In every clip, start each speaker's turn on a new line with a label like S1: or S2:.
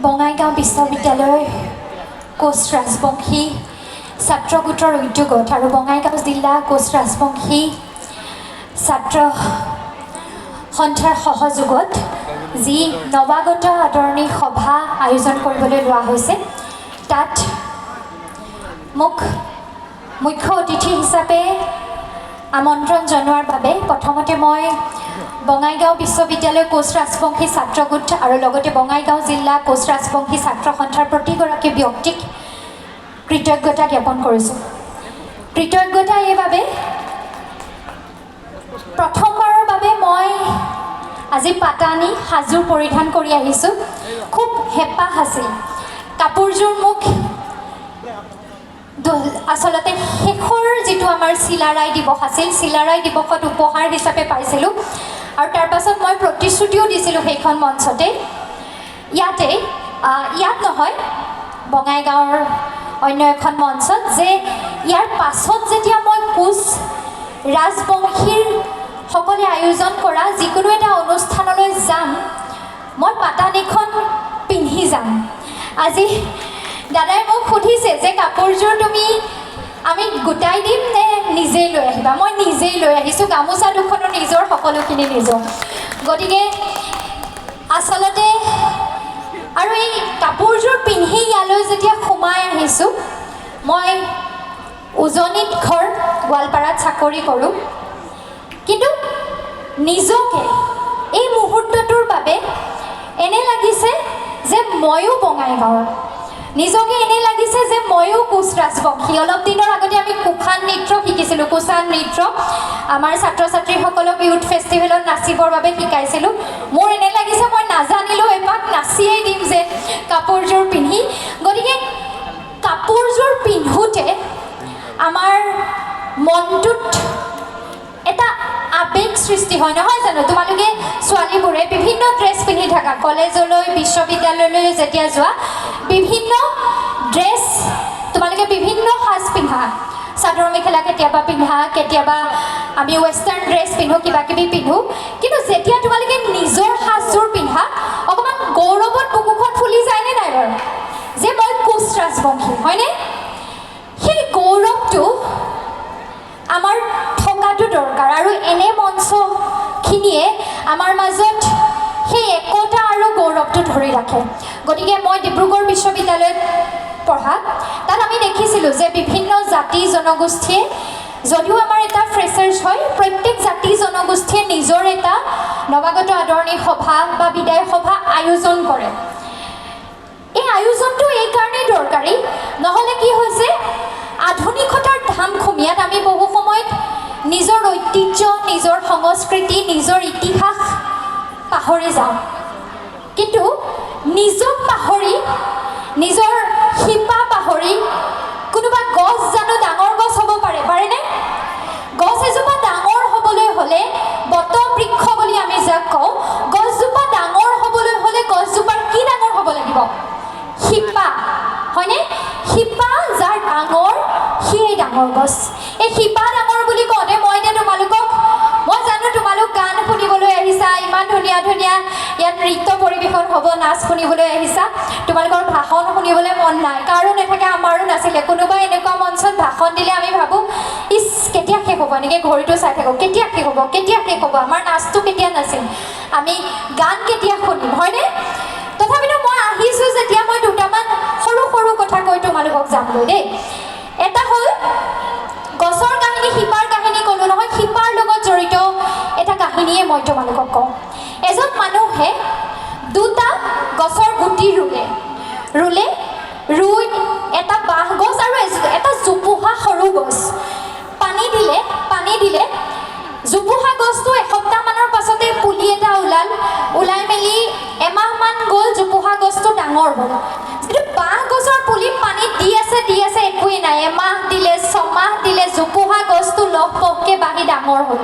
S1: বঙাইগাঁও বিশ্ববিদ্যালয়ৰ কোচ ৰাজবংশী ছাত্ৰ গোটৰ উদ্যোগত আৰু বঙাইগাঁও জিলা কোচ ৰাজবংশী ছাত্ৰ সন্থাৰ সহযোগত যি নৱাগত আদৰণি সভা আয়োজন কৰিবলৈ লোৱা হৈছে তাত মোক মুখ্য অতিথি হিচাপে আমন্ত্ৰণ জনোৱাৰ বাবে প্ৰথমতে মই বঙাইগাঁও বিশ্ববিদ্যালয় কোচ ৰাজবংশী ছাত্ৰ গোট আৰু লগতে বঙাইগাঁও জিলা কোচ ৰাজবংশী ছাত্ৰ সন্থাৰ প্ৰতিগৰাকী ব্যক্তিক কৃতজ্ঞতা জ্ঞাপন কৰিছোঁ। কৃতজ্ঞতা এইবাবে প্ৰথমবাৰৰ বাবে মই আজি পাতানি সাজু পৰিধান কৰি আহিছোঁ। খুব হেঁপাহ আছিল। কাপোৰযোৰ মোক আচলতে শেষৰ যিটো আমাৰ চিলাৰায় দিৱস আছিল, চিলাৰায় দিৱসত উপহাৰ হিচাপে পাইছিলোঁ আৰু তাৰ পাছত মই প্ৰতিশ্ৰুতিও দিছিলোঁ সেইখন মঞ্চতে, ইয়াত নহয় বঙাইগাঁৱৰ অন্য এখন মঞ্চত, যে ইয়াৰ পাছত যেতিয়া মই কোচ ৰাজবংশীৰ সকলে আয়োজন কৰা যিকোনো এটা অনুষ্ঠানলৈ যাম মই পাতানিখন পিন্ধি যাম। আজি দাদাই মোক সুধিছে যে কাপোৰযোৰ আমি গোটাই দিম নে নিজেই লৈ আহিবা। মই নিজেই লৈ আহিছোঁ। গামোচা দুখনো নিজৰ, সকলোখিনি নিজৰ। গতিকে আচলতে আৰু এই কাপোৰযোৰ পিন্ধি ইয়ালৈ যেতিয়া সোমাই আহিছোঁ, মই উজনিত ঘৰ গোৱালপাৰাত চাকৰি কৰোঁ, কিন্তু নিজকে এই মুহূৰ্তটোৰ বাবে এনে লাগিছে যে ময়ো বঙাইগাঁৱৰ, নিজকে এনে লাগিছে যে ময়ো কোচ ৰাজবংশী। অলপ দিনৰ আগতে আমি কুশান নৃত্য শিকিছিলোঁ। কুশান নৃত্য আমাৰ ছাত্ৰ ছাত্ৰীসকলক ইউথ ফেষ্টিভেলত নাচিবৰ বাবে শিকাইছিলোঁ। মোৰ এনে লাগিছে মই নাজানিলেও এপাক নাচিয়েই দিম যে কাপোৰযোৰ পিন্ধি। গতিকে কাপোৰযোৰ পিন্ধোতে আমাৰ মনটোত এটা আবেগ সৃষ্টি হয়, নহয় জানো? তোমালোকে ছোৱালীবোৰে বিভিন্ন ড্ৰেছ পিন্ধি থাকা, কলেজলৈ বিশ্ববিদ্যালয়লৈ যেতিয়া যোৱা বিভিন্ন ড্ৰেছ, তোমালোকে বিভিন্ন সাজ পিন্ধা, চাদৰ মেখেলা কেতিয়াবা পিন্ধা, কেতিয়াবা আমি ৱেষ্টাৰ্ণ ড্ৰেছ পিন্ধো, কিবা কিবি পিন্ধো, কিন্তু যেতিয়া তোমালোকে নিজৰ সাজযোৰ পিন্ধা অকণমান গৌৰৱত বুকুখন ফুলি যায়নে নাই বাৰু যে মই কোচ ৰাজবংশী, হয়নে? সেই গৌৰৱটো আমাৰ থকাটো দৰকাৰ আৰু এনে মঞ্চখিনিয়ে আমাৰ মাজত সেই একতা আৰু গৌৰৱটো ধৰি ৰাখে। গতিকে মই ডিব্ৰুগড় বিশ্ববিদ্যালয়ত পঢ়া, তাত আমি দেখিছিলোঁ যে বিভিন্ন জাতি জনগোষ্ঠীয়ে, যদিও আমাৰ এটা ফ্ৰেচাৰ্ছ হয়, প্ৰত্যেক জাতি জনগোষ্ঠীয়ে নিজৰ এটা নৱাগত আদৰণি সভা বা বিদায় সভা আয়োজন কৰে। এই আয়োজনটো এই কাৰণেই দৰকাৰী, নহ'লে কি হৈছে আধুনিকতাৰ ধামখুমীয়াত আমি বহু সময়ত নিজৰ ঐতিহ্য, নিজৰ সংস্কৃতি, নিজৰ ইতিহাস পাহৰি যাওঁ। কিন্তু নিজক পাহৰি, নিজৰ শিপা পাহৰি কোনোবা গছ জানো ডাঙৰ গছ হ'ব পাৰেনে? গছ এজোপা ডাঙৰ হ'বলৈ হ'লে বটবৃক্ষ বুলি আমি যাক কওঁ, গছজোপা ডাঙৰ হ'বলৈ হ'লে গছজোপাৰ কি ডাঙৰ হ'ব লাগিব? শিপা, হয়নে? শিপা যাৰ ডাঙৰ সিয়েই ডাঙৰ গছ। এই শিপা ডাঙৰ বুলি কওঁতে মই এতিয়া তোমালোকক, মই জানো তোমালোক গান শুনিবলৈ আহিছা, ইমান ধুনীয়া ধুনীয়া ইয়াত নৃত্য পৰিৱেশন হ'ব, নাচ শুনিবলৈ আহিছা, তোমালোকৰ ভাষণ শুনিবলৈ মন নাই, কাৰো নাথাকে, আমাৰো নাছিলে। কোনোবাই এনেকুৱা মঞ্চত ভাষণ দিলে আমি ভাবোঁ ইচ কেতিয়া শেষ হ'ব, এনেকৈ ঘড়ীটো চাই থাকোঁ, কেতিয়া শেষ হ'ব, কেতিয়া শেষ হ'ব, আমাৰ নাচটো কেতিয়া নাচিম, আমি গান কেতিয়া শুনিম, হয়নে? তথাপিতো মই আহিছোঁ যেতিয়া মই দুটামান সৰু সৰু কথা কৈ তোমালোকক যামগৈ দেই। এটা হ'ল গছৰ কাহিনী, শিপাৰ কাহিনী ক'লোঁ নহয়, শিপাৰ লগত জড়িত এটা কাহিনীয়ে মই তোমালোকক কওঁ। এজন মানুহে দুটা গছৰ গুটি ৰুই এটা বাঁহ গছ আৰু এটা জোপোহা সৰু গছ পানী দিলে জোপোহা গছটো এসপ্তাহমানৰ পাছতে পুলি এটা ওলাই মেলি এমাহমান গ'ল, জোপোহা গছটো ডাঙৰ হ'ল। কিন্তু বাঁহ গছৰ পুলি পানীত দি আছে একোৱেই নাই, এমাহ দিলে, ছমাহ দিলে, জোপোহা গছটো লহপহকৈ বাঢ়ি ডাঙৰ হ'ল।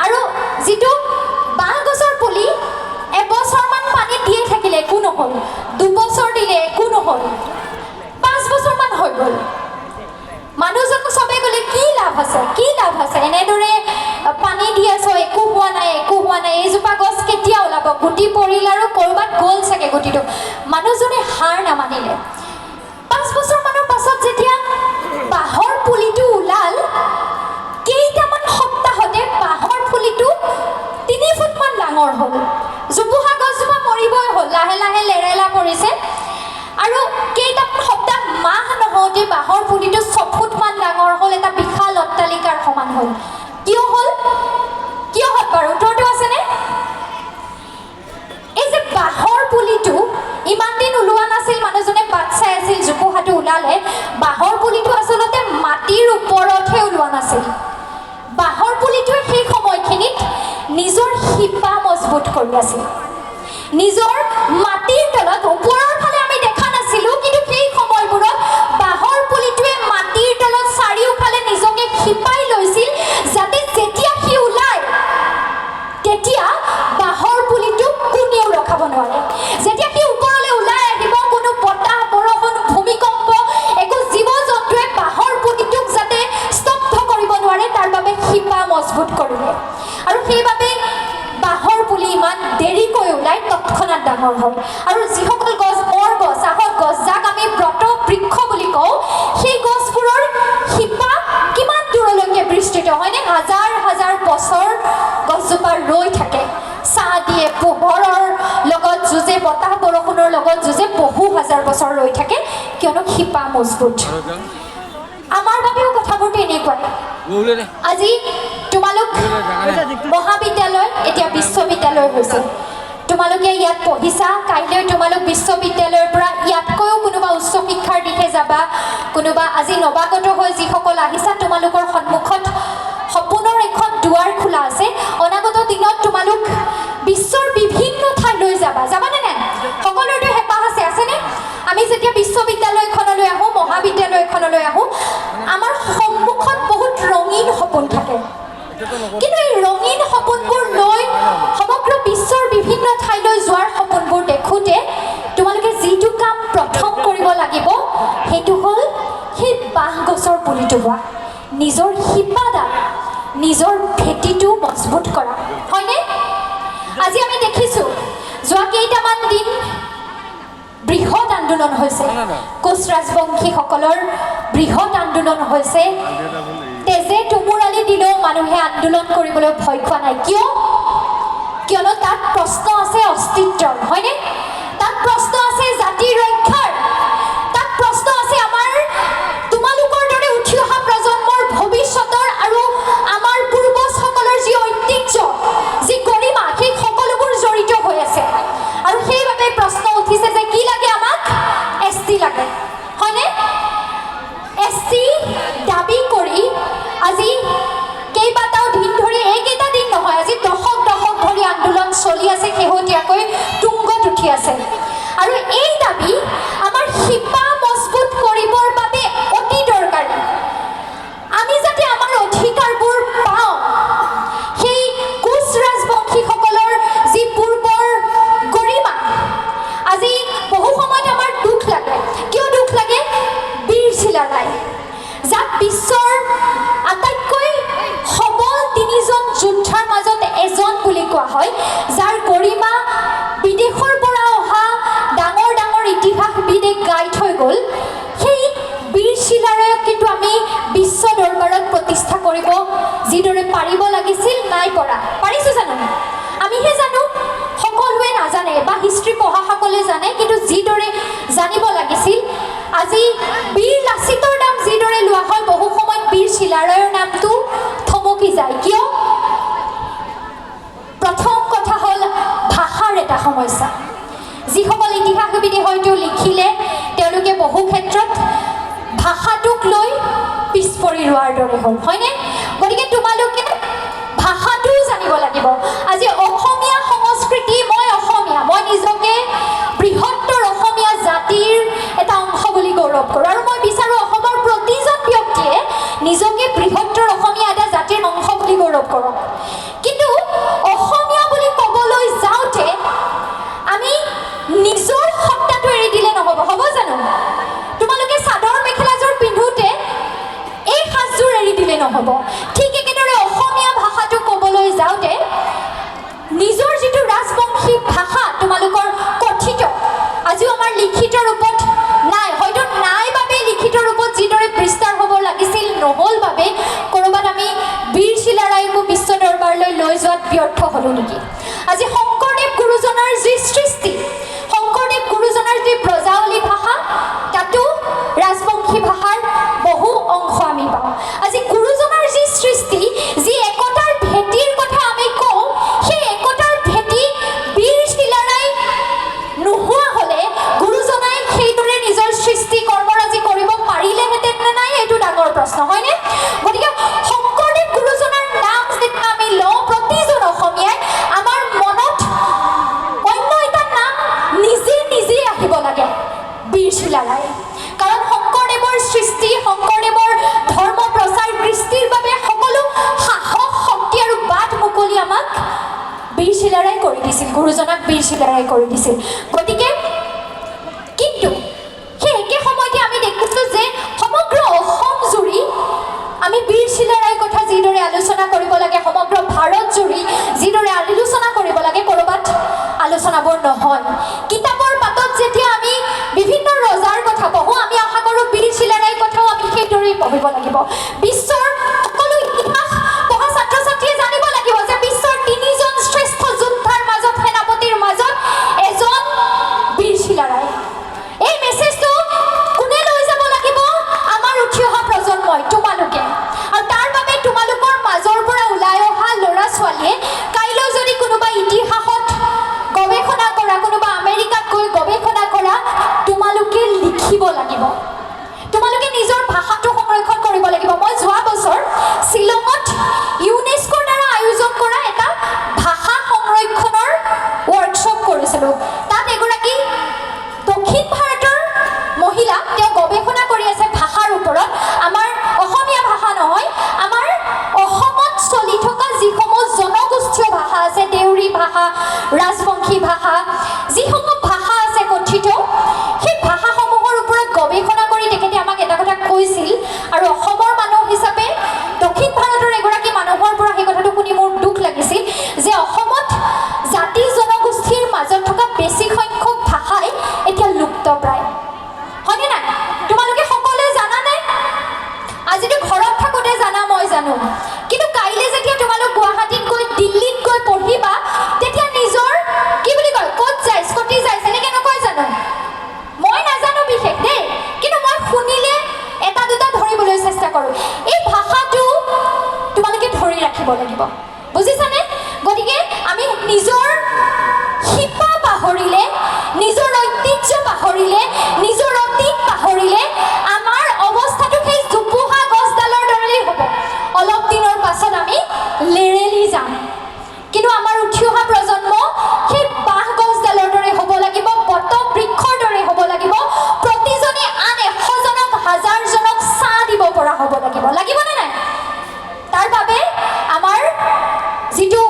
S1: আৰু যিটো বাঁহ গছৰ নহ'ল, 2 বছৰ দিলে একো নহ'ল, 5 বছৰমান হৈ গ'ল। মানুহজনক চবেই ক'লে কি লাভ আছে, কি লাভ আছে, এনেদৰে পানী দি আছ, একো হোৱা নাই, একো হোৱা নাই, এইজোপা গছ কেতিয়া ওলাব, গুটি পৰিল আৰু ক'ৰবাত গ'ল চাগে গুটিটো। মানুহজনে হাৰ নামানিলে। 5 বছৰমানৰ পাছত যেতিয়া বাঁহৰ পুলিটো ওলাল, কেইটামান সপ্তাহতে বাঁহৰ পুলিটো 3 ফুটমান ডাঙৰ হ'ল। জোপোহা গছজোপা মৰিবই হ'ল, লাহে লাহে লেৰেলা পৰিছে। আৰু কেইটামান সপ্তাহ, মাহ নহওঁতে বাঁহৰ পুলিটো 6 ফুটমান ডাঙৰ হ'ল, এটা বিশাল অট্টালিকাৰ সমান হ'ল। কিয় হ'ল? কিয় হ'ল বাৰু? উত্তৰটো আছেনে? এই যে বাঁহৰ পুলিটো ইমান দিন ওলোৱা নাছিল, মানুহজনে বাট চাই আছিল, জোপোহাটো ওলালে। বাঁহৰ পুলিটো আচলতে মাটিৰ ওপৰতহে ওলোৱা নাছিল। বাঁহৰ পুলিটোৱে সেই সময়খিনিত নিজৰ শিপা মজবুত কৰি আছিল। নিজৰ মাটিৰ তলত, ওপৰৰ ফালে আমি দেখা নাছিলোঁ, কিন্তু সেই সময়বোৰত বাঁহৰ পুলিটোৱে মাটিৰ তলত চাৰিওফালে নিজকে শিপাই লৈছিল, যাতে যেতিয়া সি ওলায় তেতিয়া বাঁহৰ পুলিটোক কোনেও ৰখাব নোৱাৰে। যেতিয়া সি ওপৰলৈ ওলাই আহিব, কোনো বতাহ, বৰষুণ, ভূমিকম্প, একো জীৱ জন্তুৱে বাঁহৰ পুলিটোক যাতে স্তব্ধ কৰিব নোৱাৰে, তাৰ বাবে শিপা মজবুত কৰিলে। আৰু সেইবাবে বাঁহৰ পুলি ইমান দেৰিকৈ ওলাই তৎক্ষণাত ডাঙৰ হয়। আৰু যিসকল গছ, বৰগছ, আহত গছ, যাক আমি ব্ৰত বৃক্ষ বুলি কওঁ, সেই গছবোৰৰ শিপা কিমান দূৰলৈকে বিস্তৃত হয়নে? হাজাৰ হাজাৰ বছৰ গছজোপা ৰৈ থাকে, ছাঁ দিয়ে, পোহৰৰ লগত যুঁজে, বতাহ বৰষুণৰ লগত যুঁজে, বহু হাজাৰ বছৰ ৰৈ থাকে, কিয়নো শিপা মজবুত। আমাৰ বাবেও কথাবোৰ তেনেকুৱাই। আজি তোমালোক মহাবিদ্যালয়, এতিয়া বিশ্ববিদ্যালয় হৈছে। তোমালোকে ইয়াত পঢ়িছা, কাইলৈ তোমালোক বিশ্ববিদ্যালয়ৰ পৰা ইয়াতকৈও কোনোবা উচ্চ শিক্ষাৰ দিশে যাবা, কোনোবা আজি নৱাগত হৈ যিসকল আহিছা, তোমালোকৰ সন্মুখত সপোনৰ এখন দুৱাৰ খোলা আছে। অনাগত দিনত তোমালোক বিশ্বৰ বিভিন্ন ঠাইলৈ যাবা, যাবানে নাই? সকলোৰে হেঁপাহ আছেনে? আমি যেতিয়া বিশ্ববিদ্যালয়খনলৈ আহোঁ, মহাবিদ্যালয়খনলৈ আহোঁ, আমাৰ সন্মুখত বহুত ৰঙীন সপোন থাকে। কিন্তু এই ৰঙীন সপোনবোৰ লৈ সমগ্ৰ বিশ্বৰ বিভিন্ন ঠাইলৈ যোৱাৰ সপোনবোৰ দেখোঁতে তোমালোকে যিটো কাম প্ৰথম কৰিব লাগিব, সেইটো হ'ল সেই বাঁহ গছৰ পুলিটো হোৱা, নিজৰ শিপাডাল, নিজৰ ভেটিটো মজবুত কৰা, হয়নে? আজি আমি দেখিছোঁ যোৱা কেইটামান দিন বৃহৎ আন্দোলন হৈছে, কোচ ৰাজবংশীসকলৰ বৃহৎ আন্দোলন হৈছে। তেজে তুমুৰালি দিলেও মানুহে আন্দোলন কৰিবলৈ ভয় খোৱা নাই। কিয়? কিয়নো তাত প্ৰশ্ন আছে অস্তিত্বৰ, হয়নে? তাত প্ৰশ্ন আছে জাতিৰ ৰক্ষাৰ, তাত প্ৰশ্ন আছে আমাৰ তোমালোকৰ দৰে উঠি অহা প্ৰজন্মৰ ভৱিষ্যতৰ, আৰু আমাৰ পূৰ্বজসকলৰ যি ঐতিহ্য, যি গৰিমা, সেই সকলোবোৰ জড়িত হৈ আছে। আৰু সেইবাবে প্ৰশ্ন উঠিছে যে কি লাগে আমাক? ST লাগে, হয়নে? ST দাবী কৰি আজি কেইবাটাও দিন ধৰি, এইকেইটা দিন নহয়, আজি দশক দশক ধৰি আন্দোলন চলি আছে, শেহতীয়াকৈ তুংগত উঠি আছে। আৰু এই দাবী আমাৰ শিপা মজবুত কৰিবৰ বাবে অতি দৰকাৰী। আমি যাতে আমাৰ অধিকাৰবোৰ পাওঁ, সেই কোচ ৰাজবংশীসকলৰ যি পূৰ্বৰ গৰিমা, আজি বহু সময়ত আমাৰ দুখ লাগে। কিয় দুখ লাগে? বীৰ চিলাৰায়, যাক বিশ্বৰ আটাইতকৈ সবল 3জন যোদ্ধাৰ মাজত এজন বুলি কোৱা হয়, যাৰ গৰিমা বিদেশৰ পৰা অহা ডাঙৰ ডাঙৰ ইতিহাসবিদে গাই থৈ গ'ল, সেই বীৰ চিলাৰায়ক কিন্তু আমি বিশ্ব দৰবাৰত প্ৰতিষ্ঠা কৰিব যিদৰে পাৰিব লাগিছিল, নাই পৰা। পাৰিছোঁ জানো? আমিহে জানো, সকলোৱে নাজানে, বা হিষ্ট্ৰী পঢ়াসকলে জানে, কিন্তু যিদৰে জানিব লাগিছিল। আজি বীৰ লাচিতৰ নাম যিদৰে লোৱা হয়, বহু সময়ত বীৰ চিলাৰায়ৰ নামটো থমকি যায়। কিয়? প্ৰথম কথা হ'ল ভাষাৰ এটা সমস্যা। যিসকল ইতিহাসবিদে হয়তো লিখিলে, তেওঁলোকে বহু ক্ষেত্ৰত ভাষাটোক লৈ পিছ পৰি ৰোৱাৰ দৰে হ'ল, হয়নে? গতিকে তোমালোকে ভাষাটোও জানিব লাগিব। আজি অসমীয়া সংস্কৃতি, মই অসমীয়া, মই নিজকে বৃহত্তৰ অসমীয়া জাতিৰ এটা অংশ বুলি গৌৰৱ কৰোঁ, আৰু মই বিচাৰোঁ অসমৰ প্ৰতিজন ব্যক্তিয়ে নিজকে বৃহত্তৰ অসমীয়া এটা জাতিৰ অংশ বুলি গৌৰৱ কৰক। কিন্তু অসমীয়া বুলি ক'বলৈ যাওঁতে আমি নিজৰ নহ'ব। ঠিক একেদৰে অসমীয়া ভাষাটো ক'বলৈ যাওঁতে নিজৰ যিটো ৰাজবংশী ভাষা তোমালোকৰ কথিত আজিও আমাৰ লিখিত ৰূপত নাই, হয়তো নাই বাবে লিখিত ৰূপত যিদৰে বিস্তাৰ হ'ব লাগিছিল নহ'ল বাবে ক'ৰবাত আমি বীৰ চিলাৰায়কো বিশ্ব দৰবাৰলৈ লৈ যোৱাত ব্যৰ্থ হ'লোঁ নেকি? আজি শংকৰদেৱ গুৰুজনাৰ যি সৃষ্টি, শংকৰদেৱ গুৰুজনাৰ যি ব্ৰজাৱলী ভাষা, তাতো ৰাজবংশী ভাষাৰ বহু অংশ আমি পাওঁ। আজি গুৰুজনাৰ যি সৃষ্টি, যি একতাৰ ভেটিৰ কথা আমি কওঁ, সেই একতাৰ ভেটি বীৰ চিলাৰাই নোহোৱা হ'লে গুৰুজনাই সেইদৰে নিজৰ সৃষ্টি কৰ্মৰাজি কৰিব পাৰিলেহেঁতেন নে নাই, এইটো ডাঙৰ প্ৰশ্ন, হয়নে? গতিকে শংকৰদেৱ গুৰুজনাৰ নাম যেতিয়া আমি লওঁ, প্ৰতিজন অসমীয়াই আমাৰ মনত অন্য এটা নাম নিজে নিজে আহিব লাগে, বীৰ চিলাৰাই। কাৰণ শংকৰদেৱৰ সৃষ্টি, শংকৰদেৱৰ ধৰ্ম প্ৰচাৰ কৃষ্টিৰ বাবে সকলো সাহস, শক্তি আৰু বাট মুকলি আমাক বীৰ চিলাৰাই কৰি দিছিল, গুৰুজনাক বীৰ চিলাৰাই কৰি দিছিল। গতিকে কিন্তু সেই একে সময়তে আমি দেখিছোঁ যে সমগ্ৰ অসম জুৰি আমি বীৰ চিলাৰাইৰ কথা যিদৰে আলোচনা কৰিব লাগে, সমগ্ৰ ভাৰত জুৰি যিদৰে আলোচনা কৰিব লাগে, ক'ৰবাত আলোচনাবোৰ নহয়। কিতাপৰ পাতত যেতিয়া আমি বিভিন্ন ৰজাৰ কথা পঢ়োঁ, আমি আশা কৰোঁ বীৰ চিলাৰাইৰ কথাও আমি সেইদৰেই পঢ়িব লাগিব। বিশ্বৰ সকলো ইতিহাস পঢ়া ছাত্ৰ ছাত্ৰীয়ে জানিব লাগিব যে বিশ্বৰ 3জন শ্ৰেষ্ঠ যোদ্ধাৰ মাজত, সেনাপতিৰ মাজত এজন বীৰ চিলাৰাই। এই মেছেজটো কোনে লৈ যাব লাগিব? আমাৰ উঠি অহা প্ৰজন্মই, তোমালোকে। আৰু তাৰ বাবে তোমালোকৰ মাজৰ পৰা ওলাই অহা ল'ৰা ছোৱালীয়ে কাইলৈ যদি কোনোবা ইতিহাসত গৱেষণা কৰা, কোনোবা আমেৰিকাত গৈ গৱেষণা কৰা, তোমালোকে লিখিব লাগিব, তোমালোকে নিজৰ ভাষাটো সংৰক্ষণ কৰিব লাগিব। মই যোৱা বছৰ শ্বিলঙত ইউনেস্কোৰ দ্বাৰা আয়োজন কৰা এটা ভাষা সংৰক্ষণৰ ৱৰ্কশ্বপ কৰিছিলোঁ। তাত এগৰাকী দক্ষিণ ভাৰতৰ মহিলা, তেওঁ গৱেষণা কৰি আছে ভাষাৰ ওপৰত। আমাৰ অসমীয়া ভাষা নহয়, আমাৰ অসমত চলি থকা যিসমূহ জনগোষ্ঠীয় ভাষা আছে, দেউৰী ভাষা, ৰাজবংশী ভাষা, যিসমূহ ভাষা আছে কথিত, সেই ভাষাসমূহৰ ওপৰত গৱেষণা কৰি তেখেতে আমাক এটা কথা কৈছিল। আৰু অসমৰ মানুহ হিচাপে দক্ষিণ ভাৰতৰ এগৰাকী মানুহৰ পৰা সেই কথাটো শুনি মোৰ দুখ লাগিছিল যে অসমত জাতি জনগোষ্ঠীৰ মাজত থকা বেছি সংখ্যক ভাষাই এতিয়া লুপ্তপ্ৰায়, হয়নে নাই? তোমালোকে সকলোৱে জানা নাই? আজিতো ঘৰত থাকোঁতে জানা, মই জানো, কিন্তু কাইলৈ যেতিয়া তোমালোক গুৱাহাটীত গৈ, দিল্লীত গৈ পঢ়িবা, তেতিয়া নিজৰ কি বুলি কয়, ক'ত যায়, স্কটি যায়, এনেকৈ নকয় জানো? মই নাজানো বিশেষ দেই, কিন্তু মই শুনিলে এটা দুটা ধৰিবলৈ চেষ্টা কৰোঁ। এই ভাষাটো তোমালোকে ধৰি ৰাখিব লাগিব, বুজিছানে? গতিকে আমি নিজৰ শিপা পাহৰিলে, নিজৰ ঐতিহ্য পাহৰিলে, নিজৰ অতীত পাহৰিলে আমাৰ অৱস্থাটো সেই জোপোহা গছডালৰ দৰেই হ'ব। অলপ দিনৰ পাছত আমি লেৰেলি যাম। কিন্তু আমাৰ উঠি অহা প্ৰজন্ম সেই বাঁহ গছডালৰ দৰে হ'ব লাগিব, বট বৃক্ষৰ দৰে হ'ব লাগিব, প্ৰতিজনে আন 100জনক, 1000জনক ছাঁ দিব পৰা হ'ব লাগিব। লাগিবনে নাই? তাৰ বাবে আমাৰ যিটো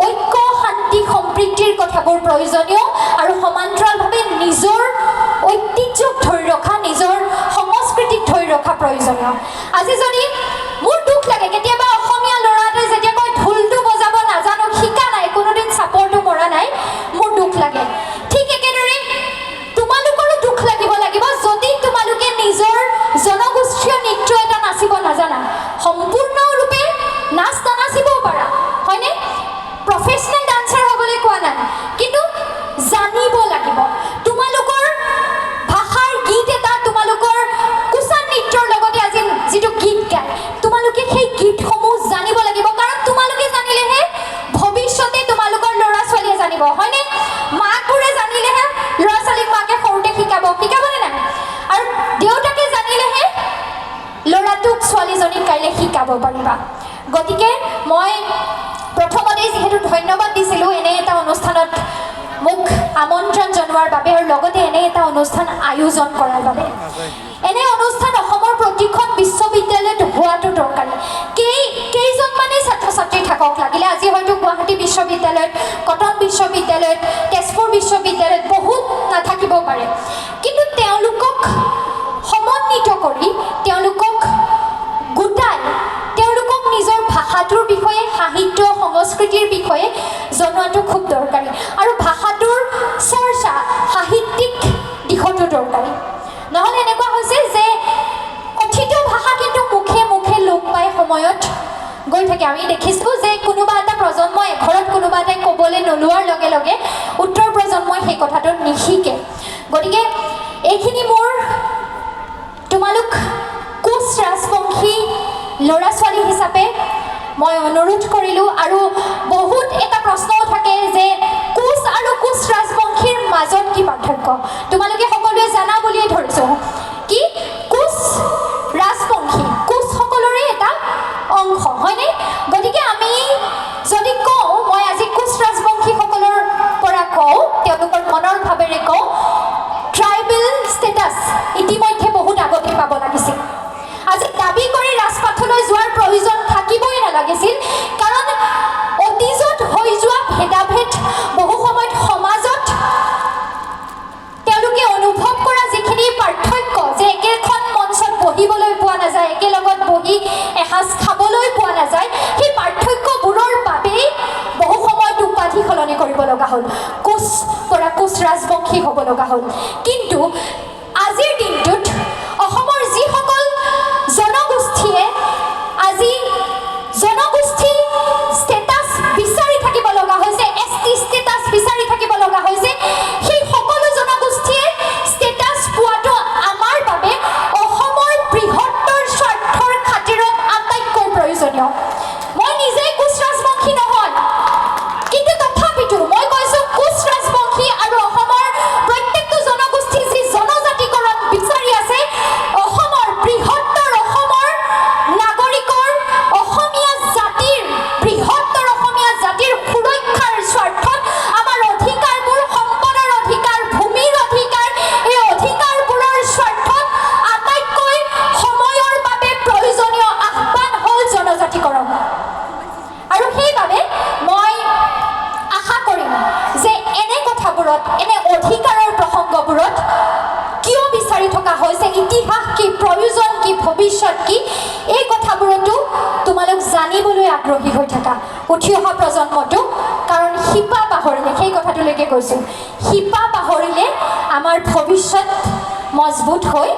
S1: ঐক্য, শান্তি, সম্প্ৰীতিৰ কথাবোৰ প্ৰয়োজনীয় আৰু সমান্তৰালভাৱে নিজৰ ঐতিহ্যক ধৰি ৰখা, নিজৰ সংস্কৃতিক ধৰি ৰখা প্ৰয়োজনীয়। আজি যদি মোৰ দুখ লাগে কেতিয়াবা অসমীয়া ল'ৰা এটাই যেতিয়া কয় ঢোলটো বজাব নাজানো, শিকা নাই, কোনোদিন চাপৰটো মৰা নাই, মোৰ দুখ লাগে। ঠিক একেদৰে তোমালোকৰো দুখ লাগিব যদি তোমালোকে নিজৰ জনগোষ্ঠীয় নৃত্য এটা নাচিব নাজানা। সম্পূৰ্ণৰূপে নাচ নাচিবও পাৰা, হয়নে? প্ৰফেচনেল ডান্সাৰ হ'বলৈ কোৱা নাই, কিন্তু জানিব লাগিব। তোমালোকৰ ভাষাৰ গীত এটা, তোমালোকৰ কুচা নৃত্যৰ লগতে আজি যিটো গীত গায়, তোমালোকে সেই গীতসমূহ জানিব লাগিব। কাৰণ তোমালোকে জানিলেহে ভৱিষ্যতে তোমালোকৰ ল'ৰা ছোৱালীয়ে জানিব, হয়নে? মাকবোৰে জানিলেহে ল'ৰা ছোৱালীক মাকে সৰুতে শিকাবনে নাই? আৰু দেউতাকে জানিলেহে ল'ৰাটোক, ছোৱালীজনীক কাইলৈ শিকাব পাৰিবা। গতিকে মই প্ৰথমতেই যিহেতু ধন্যবাদ দিছিলোঁ এনে এটা অনুষ্ঠানত মোক আমন্ত্ৰণ জনোৱাৰ বাবে, আৰু লগতে এনে এটা অনুষ্ঠান আয়োজন কৰাৰ বাবে। এনে অনুষ্ঠান অসমৰ প্ৰতিখন বিশ্ববিদ্যালয়ত হোৱাটো দৰকাৰী। কেইজনমানেই ছাত্ৰ ছাত্ৰী থাকক লাগিলে, আজি হয়তো গুৱাহাটী বিশ্ববিদ্যালয়ত, কটন বিশ্ববিদ্যালয়ত, তেজপুৰ বিশ্ববিদ্যালয়ত বহুত নাথাকিব পাৰে, কিন্তু তেওঁলোকক সমন্বিত কৰি, তেওঁলোকক গোটাই সংস্কৃতিৰ বিষয়ে জনোৱাটো খুব দৰকাৰী আৰু ভাষাটোৰ চৰ্চা সাহিত্যিক দিশতো দৰকাৰী নহ'লে এনেকুৱা হৈছে যে কথিত ভাষা কিন্তু মুখে মুখে লোপ পাই সময়ত গৈ থাকে আমি দেখিছোঁ যে কোনোবা এটা প্ৰজন্মই ঘৰত কোনোবা এটাই ক'বলৈ নোলোৱাৰ লগে লগে উত্তৰ প্ৰজন্মই সেই কথাটো নিশিকে গতিকে এইখিনি মোৰ তোমালোক কোচ ৰাজবংশী ল'ৰা ছোৱালী হিচাপে মই অনুৰোধ কৰিলোঁ আৰু বহুত এটা প্ৰশ্নও থাকে যে কোচ আৰু কোচ ৰাজবংশীৰ মাজত কি পাৰ্থক্য তোমালোকে সকলোৱে জানা বুলিয়ে ধৰিছোঁ কি কোচ ৰাজবংশী কোচসকলৰে এটা অংশ হয়নে গতিকে আমি যদি কওঁ মই আজি কোচ ৰাজবংশীসকলৰ পৰা কওঁ তেওঁলোকৰ মনৰ ভাৱেৰে কওঁ ট্ৰাইবেল ষ্টেটাছ ইতিমধ্যে বহুত আগতে পাব লাগিছিল আজি দাবী কৰি ৰাজপাথলৈ যোৱাৰ প্ৰয়োজন থাকিবই নালাগিছিল কাৰণ অতীজত হৈ যোৱা ভেদাভেদ বহু সময়ত সমাজত তেওঁলোকে অনুভৱ কৰা যিখিনি পাৰ্থক্য যে একেখন মঞ্চত বহিবলৈ পোৱা নাযায় একেলগত বহি এসাঁজ খাবলৈ পোৱা নাযায় সেই পাৰ্থক্যবোৰৰ বাবেই বহু সময়ত উপাধি সলনি কৰিব লগা হ'ল কোচ পৰা কোচ ৰাজবংশী হ'ব লগা হ'ল কিন্তু আজিৰ দিনটোত অসমৰ যিসকল জনগোষ্ঠীয়ে আজি জনগোষ্ঠী ষ্টেটাছ বিচাৰি থাকিব লগা হৈছে ST ষ্টেটাছ বিচাৰি থাকিব লগা হৈছে সেই সকলো জনগোষ্ঠীয়ে ষ্টেটাছ পোৱাটো আমাৰ বাবে অসমৰ বৃহত্তৰ স্বাৰ্থৰ খাতিৰত আটাইতকৈ প্ৰয়োজনীয় মই নিজে কোচ ৰাজবংশী নহয় কিন্তু তথাপিতো মই কৈছোঁ কোচ ৰাজবংশী আৰু অসমৰ প্ৰত্যেকটো জনগোষ্ঠী যি জনজাতিকৰণ বিচাৰি আছে অসমৰ বৃহত্তৰ অসমৰ নাগৰিকৰ অসমীয়া জাতিৰ বৃহত্তৰ অসমীয়া জাতিৰ সুৰক্ষাৰ স্বাৰ্থত আমাৰ অধিকাৰবোৰ সম্পদৰ অধিকাৰ ভূমিৰ অধিকাৰ এই অধিকাৰবোৰৰ স্বাৰ্থত আটাইতকৈ সময়ৰ বাবে প্ৰয়োজনীয় আহ্বান হ'ল জনজাতিকৰণ আৰু সেইবাবে মই আশা কৰিম যে এনে কথাবোৰত এনে অধিকাৰৰ প্ৰসংগবোৰত কিয় বিচাৰি থকা হৈছে ইতিহাস কি প্ৰয়োজন কি ভৱিষ্যত কি এই কথাবোৰতো তোমালোক জানিবলৈ আগ্ৰহী হৈ থাকা উঠি অহা প্ৰজন্মটো কাৰণ শিপা পাহৰিলে সেই কথাটোলৈকে কৈছোঁ শিপা পাহৰিলে আমাৰ ভৱিষ্যত মজবুত হৈ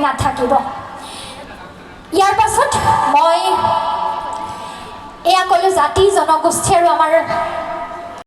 S1: নাথাকিব ইয়াৰ পাছত মই এয়া ক'লোঁ জাতি জনগোষ্ঠী আৰু আমাৰ